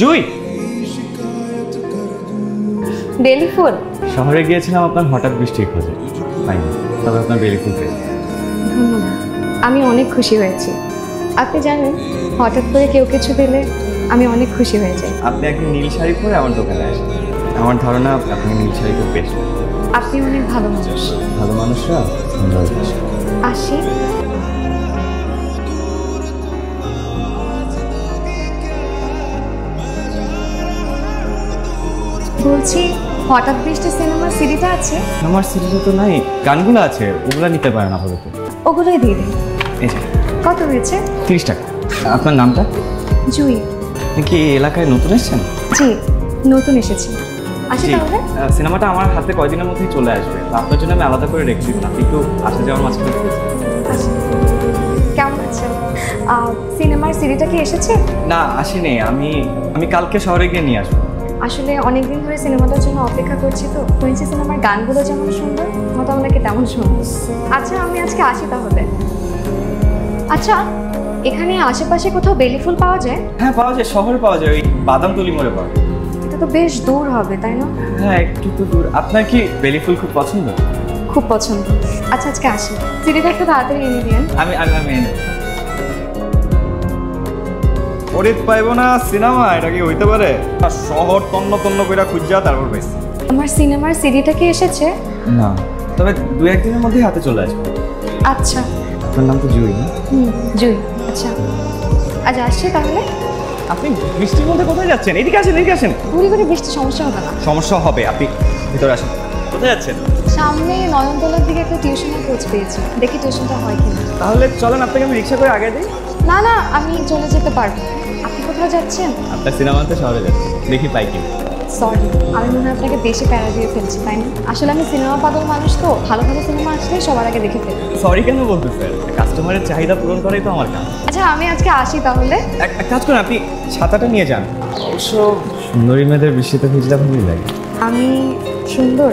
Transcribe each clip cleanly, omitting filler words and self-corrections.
জুই, বেলি ফুল শহরে গিয়েছিলাম আপনার হঠাৎ বৃষ্টির খোঁজে, পাইনি, তবে আপনার বেলি ফুল পেয়েছি। ধন্যবাদ, আমি অনেক খুশি হয়েছি। আপনি জানেন, হঠাৎ করে কেউ কিছু দিলে আমি অনেক খুশি হয়ে যাই। আপনি একদিন নীল শাড়ি পরে আমার দোকানে আসেন, আমার ধারণা আপনি নীল শাড়ি খুব বেশি। আপনি অনেক ভালো মানুষ। ভালো মানুষরা সুন্দর ভাষা। আসি। বলছি, হঠাৎ বৃষ্টি সিনেমার সিডিটা আছে? আমার সিরিজে তো নাই, গানগুলো আছে, ওগুলো নিতে পারেন আপাতত। ওগুলোই দিয়ে দিন। এই যে কত হয়েছে? 30 টাকা। আপনার নামটা? জুই। আপনি কি এই এলাকায় নতুন এসেছেন? জি, নতুন এসেছি। আসি তাহলে। সিনেমাটা আমার হাতে কয়দিনের মধ্যেই চলে আসবে, আপনার জন্য আমি আলাদা করে রেখে দিলাম, আপনি একটু আসা যাওয়ার মাঝখানে। কেমন আছেন? সিনেমার সিডিটা কি এসেছে? না, আসেনি, আমি কালকে শহরে গিয়ে নিয়ে আসবো। আসলে অনেকদিন ধরে সিনেমাটার জন্য অপেক্ষা করছি, তো শুনছি সিনেমার গানগুলো যেমন সুন্দর, মতো আপনাকে তেমন সুন্দর। আচ্ছা, আমি আজকে আসি তাহলে। আচ্ছা, এখানে আশেপাশে কোথাও বেলি ফুল পাওয়া যায়? হ্যাঁ, পাওয়া যায়, শহরে পাওয়া যায়, ওই বাদামতলি মোড়ে পাওয়া যায়। এটা তো বেশ দূর হবে, তাই না? হ্যাঁ, একটু তো দূর। আপনার কি বেলি ফুল খুব পছন্দ? খুব পছন্দ। আচ্ছা, আজকে আসি। সিডিটা একটু তাড়াতাড়ি এনে দিন। আমি এনে ওরে পাইব না সিনেমা, এটা কি হইতে পারে? শহর তন্ন তন্ন করে খুঁজা তারপর পাইছি। আমার সিনেমার সিডিটা কি এসেছে? না, তবে 2-1 দিনের মধ্যেই হাতে চলে আসবে। আচ্ছা। আপনার নাম তো জুই না? জুই। আচ্ছা, আজ আসছি তাহলে। আপনি বৃষ্টির মধ্যে কোথায় যাচ্ছেন? এদিকে আসেন, এদিকে আসেন। ঘুরি ঘুরি বৃষ্টি সমস্যা হবে না? সমস্যা হবে, আপনি ভিতরে আসেন। কোথায় যাচ্ছেন? সামনে নয়নতলার দিকে একটা টিউশনের খোঁজ পেয়েছি, দেখি টিউশনটা হয় কিনা। তাহলে চলেন, আপনাকে আমি রিক্সা করে আগে দিই। না না, আমি চলে যেতে পারবো। আপনি কোথাও যাচ্ছেন? আপনার সিনেমাতে শহরে যাচ্ছি, দেখি পাই কি। সরি, আমি মনে হয় আপনাকে দেশে প্যারা দিয়ে ফেলছি, তাই না? আসলে আমি সিনেমা পাগল মানুষ, তো ভালো ভালো সিনেমা আসলে সবার আগে দেখে ফেলি। সরি কেন বলতেছেন? কাস্টমারের চাহিদা পূরণ করাই তো আমার কাজ। আচ্ছা, আমি আজকে আসি তাহলে। এক কাজ করুন, আপনি ছাতাটা নিয়ে যান। অবশ্য সুন্দরী মেয়েদের বৃষ্টিতে ভিজলে ভালোই লাগে। আমি সুন্দর?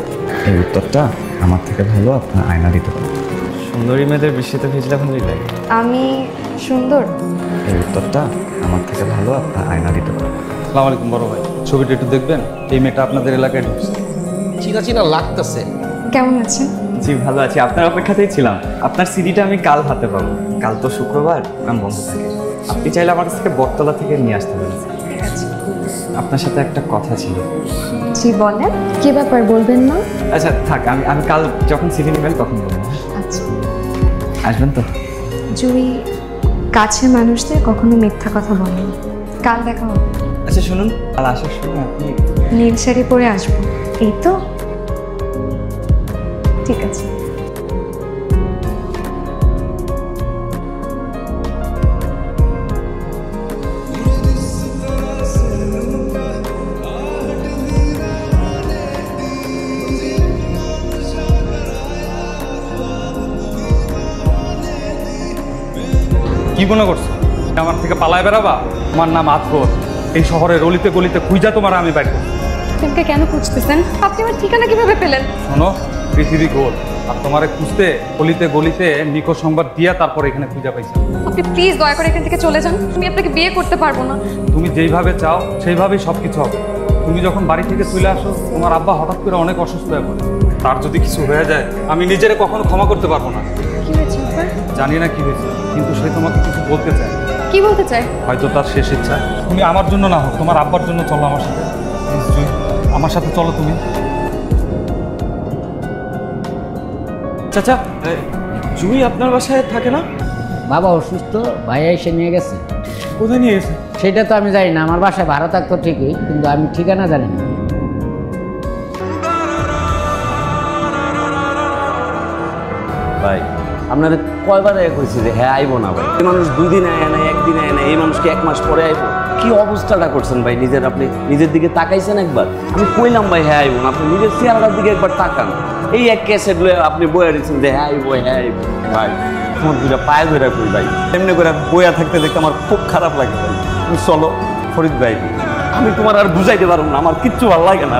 এই উত্তরটা আমার থেকে ভালো আপনার আয়না দিতে পারে। সুন্দরী মেয়েদের বৃষ্টিতে ভিজলে ভালোই লাগে। আমি সুন্দর? এই উত্তরটা আমার থেকে ভালো আপনার আয়না দিতে পারে। আসসালামু আলাইকুম বড় ভাই, ছবিটা একটু দেখবেন? এই মেয়েটা আপনাদের এলাকায় ঢুকছে। চিনা চিনা লাগতেছে। কেমন আছেন? জি, ভালো আছি, আপনার অপেক্ষাতেই ছিলাম। আপনার সিডিটা আমি কাল হাতে পাবো। কাল তো শুক্রবার, দোকান বন্ধ থাকে। আপনি চাইলে আমার কাছ থেকে বটতলা থেকে নিয়ে আসতে পারেন। ঠিক আছে। আপনার সাথে একটা কথা ছিল। জি বলেন, কি ব্যাপার বলবেন না? আচ্ছা থাক, আমি কাল যখন সিডি নেবেন তখন বলবো। আচ্ছা। আসবেন তো? জুই কাছের মানুষদের কখনো মিথ্যা কথা বলেন। কাল দেখা হবে। আচ্ছা শুনুন, কাল আসার সময় আপনি নীল শাড়ি পরে আসবো, এই তো? ঠিক আছে। কি মনে করছো আমার থেকে পালায় বেড়াবা? আমার নাম আতর, এই শহরের অলিতে গলিতে খুঁজা তোমার আমি বাইর করছি। আপনি কেন খুঁজতেছেন? আপনি আমার ঠিকানা কিভাবে পেলেন? শোনো, পৃথিবী গোল, আর তোমারে খুঁজতে অলিতে গলিতে নিখোঁজ সংবাদ দিয়া তারপর এখানে খুঁজা পাইছি। আপনি প্লিজ দয়া করে এখান থেকে চলে যান, আমি আপনাকে বিয়ে করতে পারবো না। তুমি যেইভাবে চাও সেইভাবেই সব কিছু হবে। তুমি যখন বাড়ি থেকে চলে আসো, তোমার আব্বা হঠাৎ করে অনেক অসুস্থ হয়ে পড়ে। তার যদি কিছু হয়ে যায়, আমি নিজেরে কখনো ক্ষমা করতে পারবো না। কি হয়েছে আপনার? জানি না কি হয়েছে, কিন্তু সে তোমাকে কিছু বলতে চায়। কি বলতে চাই? হয়তো তার শেষ ইচ্ছা তুমি আমার জন্য না হোক, তোমার আব্বার জন্য চলো আমার সাথে। প্লিজ জুই, আমার সাথে চলো তুমি। চাচা, জুই আপনার বাসায় থাকে না? বাবা অসুস্থ, ভাইয়া এসে নিয়ে গেছে। কোথায় নিয়ে গেছে? সেটা তো আমি জানি না, আমার বাসায় ভাড়া থাকতো ঠিকই, কিন্তু আমি ঠিকানা জানি না। ভাই আপনারা কয়বার কইছি যে হ্যাঁ আইবো না ভাই? এই মানুষ 2 দিন আয় না, 1 দিন আয় না, এই মানুষকে 1 মাস পরে আইবো? কি অবস্থাটা করছেন ভাই? আপনি নিজের দিকে তাকাইছেন একবার? আমি কইলাম ভাই হ্যাঁ আইবো না, আপনি নিজের চেহারার দিকে একবার তাকান। এই এক ক্যাসেট লয়ে আপনি বইয়া দিচ্ছেন যে হ্যাঁ আইবো হ্যাঁ আইবো। ভাই তোমার দুটা পায়ে ধরে কই ভাই, এমনি করে বইয়া থাকতে দেখতে আমার খুব খারাপ লাগে ভাই। তুমি চলো ফরিদ ভাই, আমি তোমার আর বুঝাইতে পারবো না, আমার কিচ্ছু ভালো লাগে না।